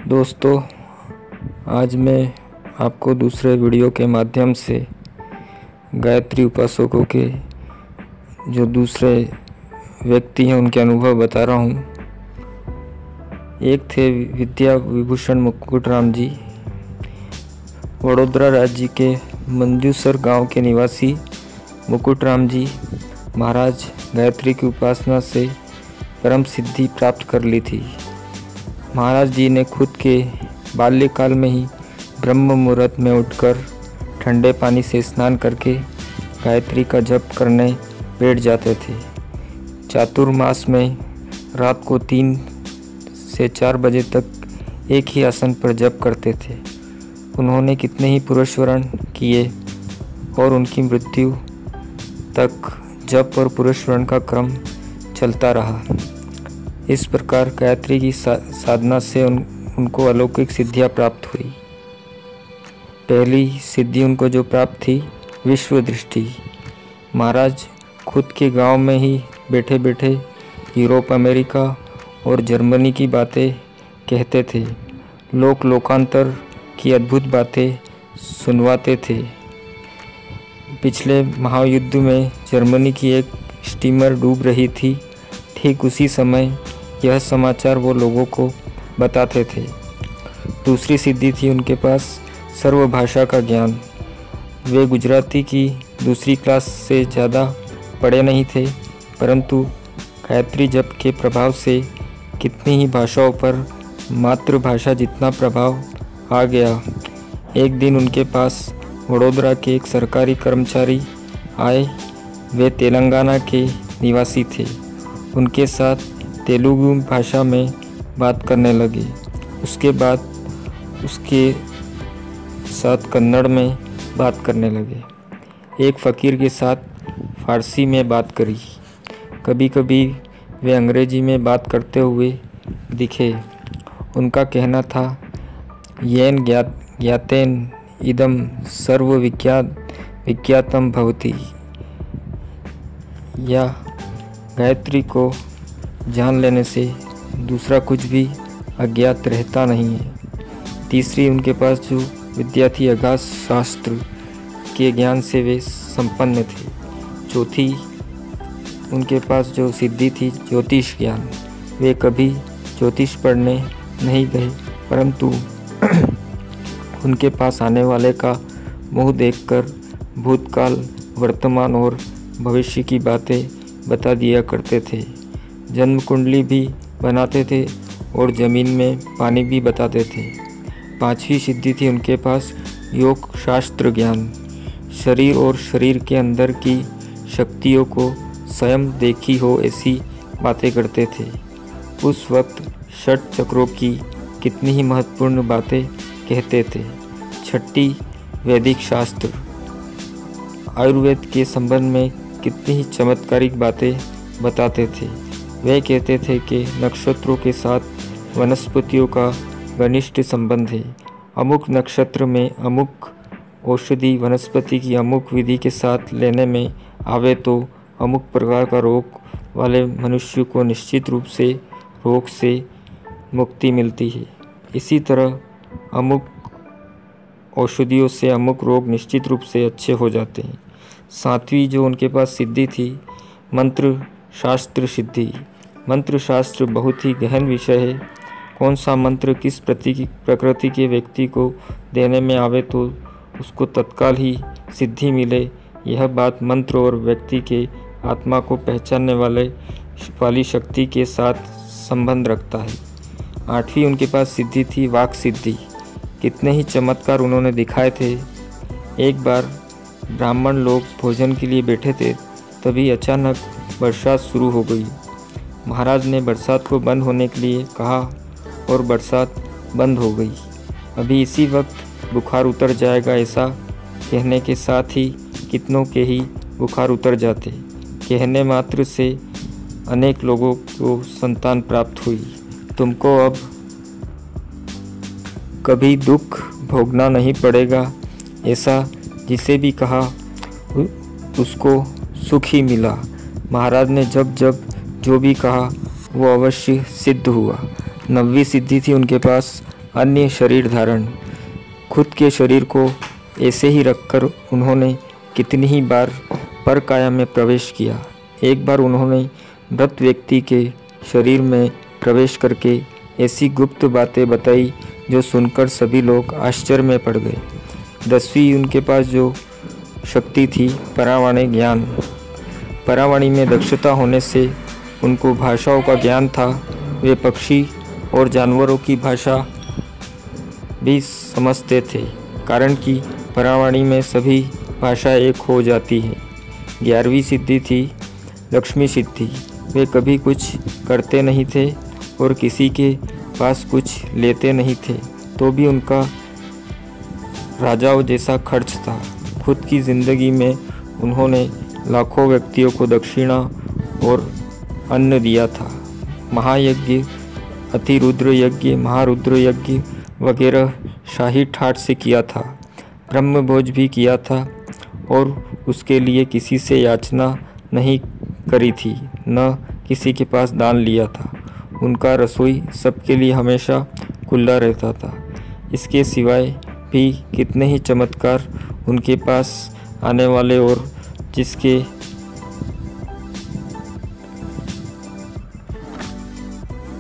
दोस्तों, आज मैं आपको दूसरे वीडियो के माध्यम से गायत्री उपासकों के जो दूसरे व्यक्ति हैं उनके अनुभव बता रहा हूँ। एक थे विद्या विभूषण मुकुटराम जी। वडोदरा राज्य के मंजूसर गांव के निवासी मुकुटराम जी महाराज गायत्री की उपासना से परम सिद्धि प्राप्त कर ली थी। महाराज जी ने खुद के बाल्यकाल में ही ब्रह्म मुहूर्त में उठकर ठंडे पानी से स्नान करके गायत्री का जप करने बैठ जाते थे। चातुर्मास में रात को 3 से 4 बजे तक एक ही आसन पर जप करते थे। उन्होंने कितने ही पुरुषवरण किए और उनकी मृत्यु तक जप और पुरुषवरण का क्रम चलता रहा। इस प्रकार गायत्री की साधना से उनको अलौकिक सिद्धियां प्राप्त हुई। पहली सिद्धि उनको जो प्राप्त थी, विश्व दृष्टि। महाराज खुद के गांव में ही बैठे बैठे यूरोप, अमेरिका और जर्मनी की बातें कहते थे। लोकांतर की अद्भुत बातें सुनवाते थे। पिछले महायुद्ध में जर्मनी की एक स्टीमर डूब रही थी। ठीक उसी समय यह समाचार वो लोगों को बताते थे। दूसरी सिद्धि थी उनके पास सर्वभाषा का ज्ञान। वे गुजराती की दूसरी क्लास से ज़्यादा पढ़े नहीं थे, परंतु गायत्री जप के प्रभाव से कितनी ही भाषाओं पर मातृभाषा जितना प्रभाव आ गया। एक दिन उनके पास वडोदरा के एक सरकारी कर्मचारी आए। वे तेलंगाना के निवासी थे। उनके साथ तेलुगु भाषा में बात करने लगे। उसके बाद उसके साथ कन्नड़ में बात करने लगे। एक फ़कीर के साथ फ़ारसी में बात करी। कभी कभी वे अंग्रेजी में बात करते हुए दिखे। उनका कहना था, येन ज्ञातेन इदम सर्व विज्ञातम भवति। या गायत्री को जान लेने से दूसरा कुछ भी अज्ञात रहता नहीं है। तीसरी उनके पास जो विद्या थी, अगाध शास्त्र के ज्ञान से वे संपन्न थे। चौथी उनके पास जो सिद्धि थी, ज्योतिष ज्ञान। वे कभी ज्योतिष पढ़ने नहीं गए, परंतु उनके पास आने वाले का मुँह देखकर भूतकाल, वर्तमान और भविष्य की बातें बता दिया करते थे। जन्म कुंडली भी बनाते थे और ज़मीन में पानी भी बताते थे। पांचवी सिद्धि थी उनके पास योग शास्त्र ज्ञान। शरीर और शरीर के अंदर की शक्तियों को स्वयं देखी हो ऐसी बातें करते थे। उस वक्त 6 चक्रों की कितनी ही महत्वपूर्ण बातें कहते थे। छठी वैदिक शास्त्र। आयुर्वेद के संबंध में कितनी ही चमत्कारिक बातें बताते थे। वे कहते थे कि नक्षत्रों के साथ वनस्पतियों का घनिष्ठ संबंध है। अमुक नक्षत्र में अमुक औषधि वनस्पति की अमुक विधि के साथ लेने में आवे तो अमुक प्रकार का रोग वाले मनुष्य को निश्चित रूप से रोग से मुक्ति मिलती है। इसी तरह अमुक औषधियों से अमुक रोग निश्चित रूप से अच्छे हो जाते हैं। 7वीं जो उनके पास सिद्धि थी, मंत्र शास्त्र सिद्धि। मंत्र शास्त्र बहुत ही गहन विषय है। कौन सा मंत्र किस प्रकृति के व्यक्ति को देने में आवे तो उसको तत्काल ही सिद्धि मिले, यह बात मंत्र और व्यक्ति के आत्मा को पहचानने वाली शक्ति के साथ संबंध रखता है। 8वीं उनके पास सिद्धि थी वाक सिद्धि। कितने ही चमत्कार उन्होंने दिखाए थे। एक बार ब्राह्मण लोग भोजन के लिए बैठे थे, तभी अचानक बरसात शुरू हो गई। महाराज ने बरसात को बंद होने के लिए कहा और बरसात बंद हो गई। अभी इसी वक्त बुखार उतर जाएगा, ऐसा कहने के साथ ही कितनों के ही बुखार उतर जाते। कहने मात्र से अनेक लोगों को संतान प्राप्त हुई। तुमको अब कभी दुख भोगना नहीं पड़ेगा, ऐसा जिसे भी कहा उसको सुख ही मिला। महाराज ने जब जो भी कहा वो अवश्य सिद्ध हुआ। 9वीं सिद्धि थी उनके पास अन्य शरीर धारण। खुद के शरीर को ऐसे ही रखकर उन्होंने कितनी ही बार पर काया में प्रवेश किया। एक बार उन्होंने मृत व्यक्ति के शरीर में प्रवेश करके ऐसी गुप्त बातें बताई जो सुनकर सभी लोग आश्चर्य में पड़ गए। 10वीं उनके पास जो शक्ति थी, परावाणी ज्ञान। परावाणी में दक्षता होने से उनको भाषाओं का ज्ञान था। वे पक्षी और जानवरों की भाषा भी समझते थे, कारण कि परावाणी में सभी भाषा एक हो जाती है। 11वीं सिद्धि थी लक्ष्मी सिद्धि। वे कभी कुछ करते नहीं थे और किसी के पास कुछ लेते नहीं थे, तो भी उनका राजाओं जैसा खर्च था। खुद की ज़िंदगी में उन्होंने लाखों व्यक्तियों को दक्षिणा और अन्न दिया था। महायज्ञ, अतिरुद्र यज्ञ, महारुद्र यज्ञ वगैरह शाही ठाट से किया था। ब्रह्मभोज भी किया था और उसके लिए किसी से याचना नहीं करी थी, न किसी के पास दान लिया था। उनका रसोई सबके लिए हमेशा खुला रहता था। इसके सिवाय भी कितने ही चमत्कार उनके पास आने वाले और जिसके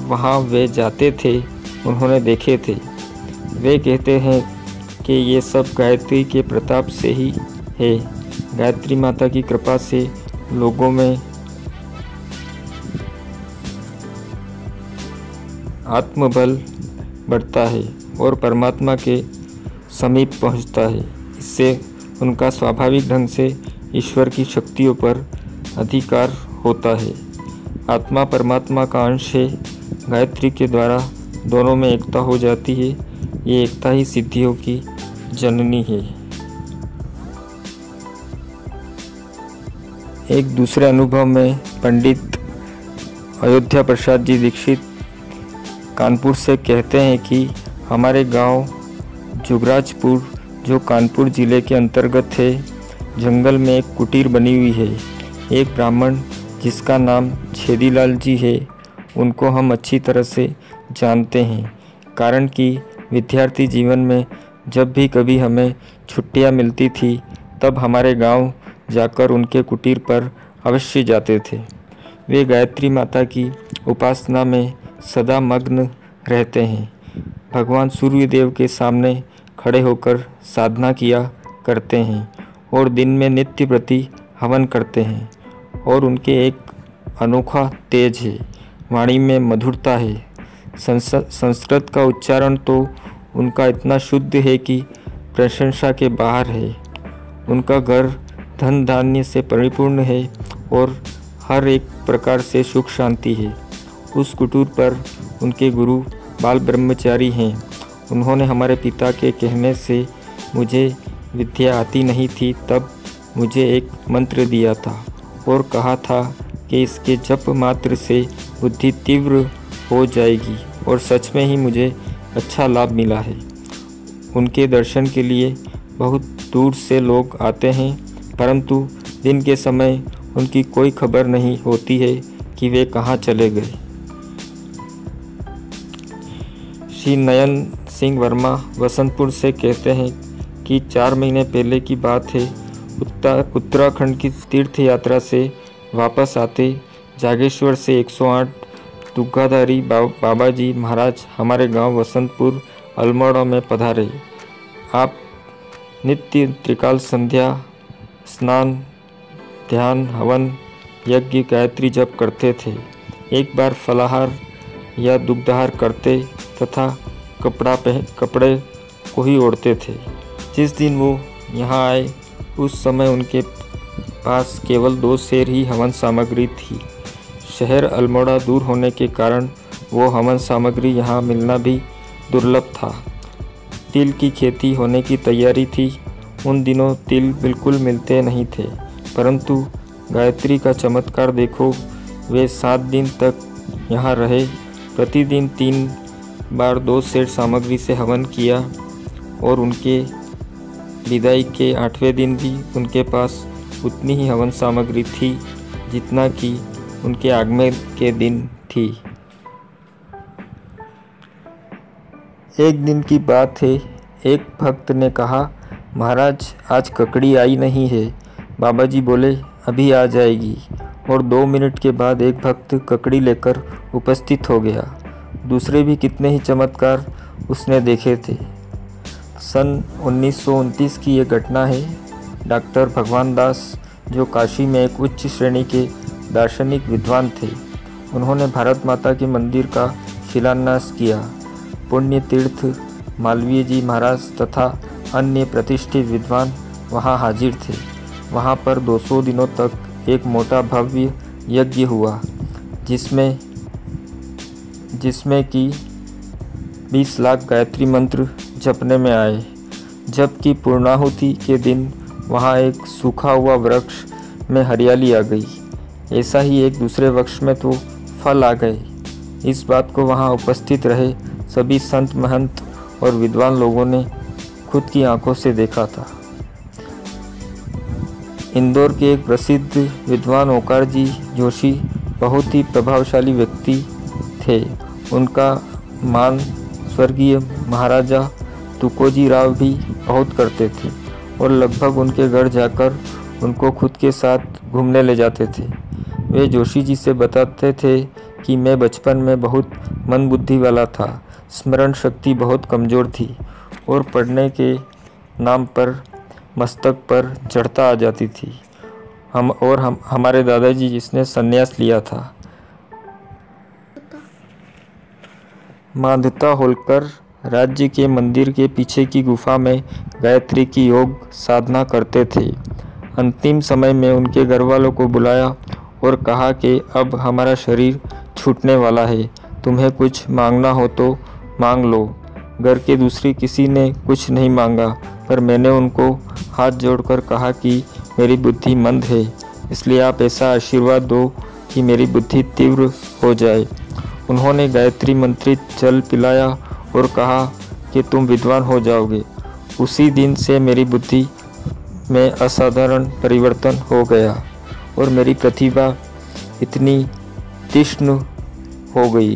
वहाँ वे जाते थे उन्होंने देखे थे। वे कहते हैं कि ये सब गायत्री के प्रताप से ही है। गायत्री माता की कृपा से लोगों में आत्मबल बढ़ता है और परमात्मा के समीप पहुंचता है। इससे उनका स्वाभाविक ढंग से ईश्वर की शक्तियों पर अधिकार होता है। आत्मा परमात्मा का अंश है। गायत्री के द्वारा दोनों में एकता हो जाती है। ये एकता ही सिद्धियों की जननी है। एक दूसरे अनुभव में पंडित अयोध्या प्रसाद जी दीक्षित कानपुर से कहते हैं कि हमारे गांव जुगराजपुर, जो कानपुर ज़िले के अंतर्गत है, जंगल में एक कुटीर बनी हुई है। एक ब्राह्मण जिसका नाम छेदीलाल जी है, उनको हम अच्छी तरह से जानते हैं, कारण कि विद्यार्थी जीवन में जब भी कभी हमें छुट्टियां मिलती थी तब हमारे गांव जाकर उनके कुटीर पर अवश्य जाते थे। वे गायत्री माता की उपासना में सदा मग्न रहते हैं। भगवान सूर्यदेव के सामने खड़े होकर साधना किया करते हैं और दिन में नित्य प्रति हवन करते हैं। और उनके एक अनोखा तेज है, वाणी में मधुरता है। संस्कृत का उच्चारण तो उनका इतना शुद्ध है कि प्रशंसा के बाहर है। उनका घर धन धान्य से परिपूर्ण है और हर एक प्रकार से सुख शांति है। उस कुटीर पर उनके गुरु बाल ब्रह्मचारी हैं। उन्होंने हमारे पिता के कहने से, मुझे विद्या आती नहीं थी, तब मुझे एक मंत्र दिया था और कहा था कि इसके जप मात्र से बुद्धि तीव्र हो जाएगी, और सच में ही मुझे अच्छा लाभ मिला है। उनके दर्शन के लिए बहुत दूर से लोग आते हैं, परंतु दिन के समय उनकी कोई खबर नहीं होती है कि वे कहाँ चले गए। श्री नयन सिंह वर्मा वसंतपुर से कहते हैं कि 4 महीने पहले की बात है। उत्तराखंड की तीर्थ यात्रा से वापस आते जागेश्वर से 108 दुग्गाधारी बाबा जी महाराज हमारे गांव वसंतपुर अल्मोड़ा में पधारे। आप नित्य त्रिकाल संध्या, स्नान, ध्यान, हवन, यज्ञ, गायत्री जप करते थे। एक बार फलाहार या दुग्धाहार करते तथा कपड़े को ही ओढ़ते थे। जिस दिन वो यहाँ आए उस समय उनके पास केवल 2 सेर ही हवन सामग्री थी। शहर अल्मोड़ा दूर होने के कारण वो हवन सामग्री यहाँ मिलना भी दुर्लभ था। तिल की खेती होने की तैयारी थी। उन दिनों तिल बिल्कुल मिलते नहीं थे, परंतु गायत्री का चमत्कार देखो। वे 7 दिन तक यहाँ रहे। प्रतिदिन 3 बार 2 सेर सामग्री से हवन किया और उनके विदाई के 8वें दिन भी उनके पास उतनी ही हवन सामग्री थी जितना कि उनके आगमन के दिन थी। एक दिन की बात है, एक भक्त ने कहा, महाराज आज ककड़ी आई नहीं है। बाबा जी बोले, अभी आ जाएगी। और 2 मिनट के बाद एक भक्त ककड़ी लेकर उपस्थित हो गया। दूसरे भी कितने ही चमत्कार उसने देखे थे। सन 1929 की ये घटना है। डॉक्टर भगवान दास, जो काशी में एक उच्च श्रेणी के दार्शनिक विद्वान थे, उन्होंने भारत माता के मंदिर का शिलान्यास किया। पुण्य तीर्थ मालवीय जी महाराज तथा अन्य प्रतिष्ठित विद्वान वहां हाजिर थे। वहां पर 200 दिनों तक एक मोटा भव्य यज्ञ हुआ, जिसमें कि 20 लाख गायत्री मंत्र जपने में आए। जबकि पूर्णाहुति के दिन वहां एक सूखा हुआ वृक्ष में हरियाली आ गई। ऐसा ही एक दूसरे वृक्ष में तो फल आ गए। इस बात को वहां उपस्थित रहे सभी संत महंत और विद्वान लोगों ने खुद की आंखों से देखा था। इंदौर के एक प्रसिद्ध विद्वान ओंकार जी जोशी बहुत ही प्रभावशाली व्यक्ति थे। उनका मान स्वर्गीय महाराजा तुकोजी राव भी बहुत करते थे और लगभग उनके घर जाकर उनको खुद के साथ घूमने ले जाते थे। वे जोशी जी से बताते थे कि मैं बचपन में बहुत मंदबुद्धि वाला था, स्मरण शक्ति बहुत कमज़ोर थी और पढ़ने के नाम पर मस्तक पर चढ़ता आ जाती थी। हमारे दादाजी जिसने संन्यास लिया था। मांधाता होलकर राज्य के मंदिर के पीछे की गुफा में गायत्री की योग साधना करते थे। अंतिम समय में उनके घर वालों को बुलाया और कहा कि अब हमारा शरीर छूटने वाला है, तुम्हें कुछ मांगना हो तो मांग लो। घर के दूसरी किसी ने कुछ नहीं मांगा, पर मैंने उनको हाथ जोड़कर कहा कि मेरी बुद्धि मंद है, इसलिए आप ऐसा आशीर्वाद दो कि मेरी बुद्धि तीव्र हो जाए। उन्होंने गायत्री मंत्रित जल पिलाया और कहा कि तुम विद्वान हो जाओगे। उसी दिन से मेरी बुद्धि में असाधारण परिवर्तन हो गया और मेरी प्रतिभा इतनी तीक्ष्ण हो गई।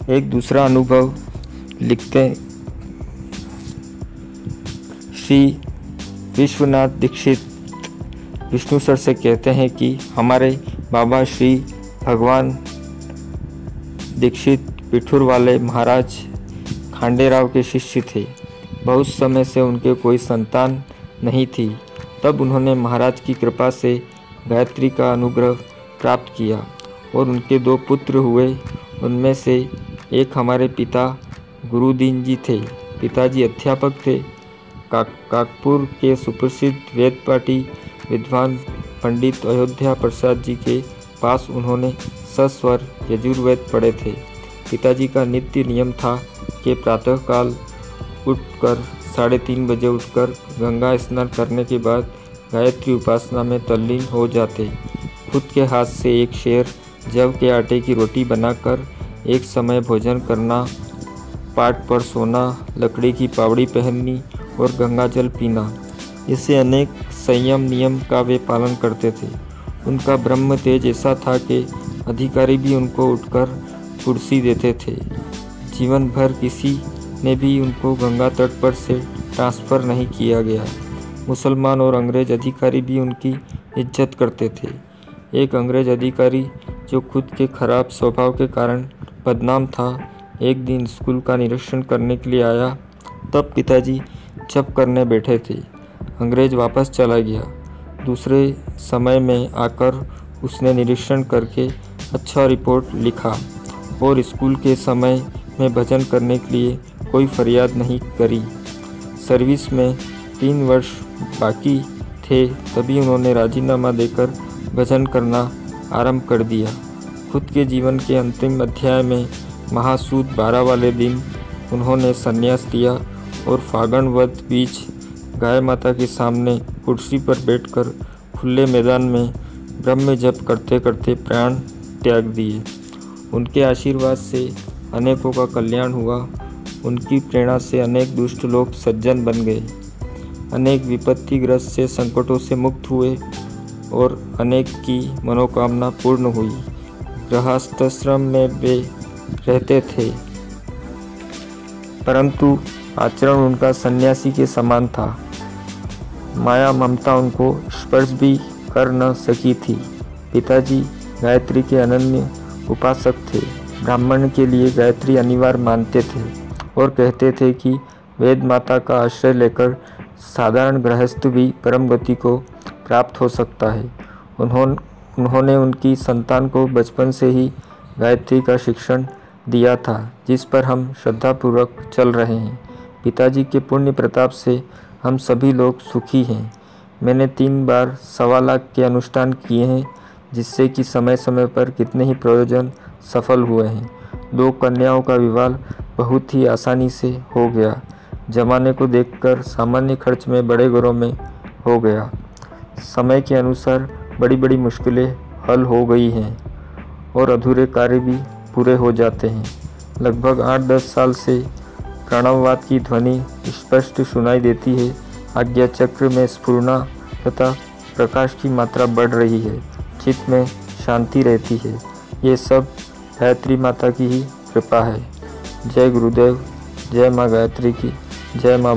एक दूसरा अनुभव लिखते श्री विश्वनाथ दीक्षित विष्णु सर से कहते हैं कि हमारे बाबा श्री भगवान दीक्षित पिठूर वाले महाराज खांडेराव के शिष्य थे। बहुत समय से उनके कोई संतान नहीं थी। तब उन्होंने महाराज की कृपा से गायत्री का अनुग्रह प्राप्त किया और उनके 2 पुत्र हुए। उनमें से एक हमारे पिता गुरुदीन जी थे। पिताजी अध्यापक थे। काकपुर के सुप्रसिद्ध वेद पाठी विद्वान पंडित अयोध्या प्रसाद जी के पास उन्होंने सस्वर यजुर्वेद पढ़े थे। पिताजी का नित्य नियम था कि प्रातःकाल उठकर 3:30 बजे उठकर गंगा स्नान करने के बाद गायत्री उपासना में तल्लीन हो जाते। खुद के हाथ से एक शेर जव के आटे की रोटी बनाकर एक समय भोजन करना, पाट पर सोना, लकड़ी की पावड़ी पहननी और गंगा जल पीना, इससे अनेक संयम नियम का वे पालन करते थे। उनका ब्रह्म तेज ऐसा था कि अधिकारी भी उनको उठकर कुर्सी देते थे। जीवन भर किसी ने भी उनको गंगा तट पर से ट्रांसफ़र नहीं किया गया। मुसलमान और अंग्रेज अधिकारी भी उनकी इज्जत करते थे। एक अंग्रेज अधिकारी जो खुद के खराब स्वभाव के कारण बदनाम था, एक दिन स्कूल का निरीक्षण करने के लिए आया। तब पिताजी जप करने बैठे थे। अंग्रेज वापस चला गया। दूसरे समय में आकर उसने निरीक्षण करके अच्छा रिपोर्ट लिखा और स्कूल के समय में भजन करने के लिए कोई फरियाद नहीं करी। सर्विस में 3 वर्ष बाकी थे, तभी उन्होंने राजीनामा देकर भजन करना आरंभ कर दिया। खुद के जीवन के अंतिम अध्याय में महासूद 12 वाले दिन उन्होंने संन्यास लिया और फागण वद बीच गाय माता के सामने कुर्सी पर बैठकर खुले मैदान में ब्रह्म जप करते करते प्राण त्याग दिए। उनके आशीर्वाद से अनेकों का कल्याण हुआ। उनकी प्रेरणा से अनेक दुष्ट लोग सज्जन बन गए, अनेक विपत्तिग्रस्त से संकटों से मुक्त हुए और अनेक की मनोकामना पूर्ण हुई। गृहस्थाश्रम में वे रहते थे, परंतु आचरण उनका सन्यासी के समान था। माया ममता उनको स्पर्श भी कर न सकी थी। पिताजी गायत्री के अनन्य उपासक थे। ब्राह्मण के लिए गायत्री अनिवार्य मानते थे और कहते थे कि वेद माता का आश्रय लेकर साधारण गृहस्थ भी परम गति को प्राप्त हो सकता है। उन्होंने उनकी संतान को बचपन से ही गायत्री का शिक्षण दिया था, जिस पर हम श्रद्धापूर्वक चल रहे हैं। पिताजी के पुण्य प्रताप से हम सभी लोग सुखी हैं। मैंने 3 बार 1.25 लाख के अनुष्ठान किए हैं, जिससे कि समय समय पर कितने ही प्रयोजन सफल हुए हैं। 2 कन्याओं का विवाह बहुत ही आसानी से हो गया। जमाने को देखकर सामान्य खर्च में बड़े घरों में हो गया। समय के अनुसार बड़ी बड़ी मुश्किलें हल हो गई हैं और अधूरे कार्य भी पूरे हो जाते हैं। लगभग 8-10 साल से प्रणववाद की ध्वनि स्पष्ट सुनाई देती है। आज्ञा चक्र में स्फुरना तथा प्रकाश की मात्रा बढ़ रही है। चित्त में शांति रहती है। ये सब गायत्री माता की ही कृपा है। जय गुरुदेव, जय माँ गायत्री की, जय माँ।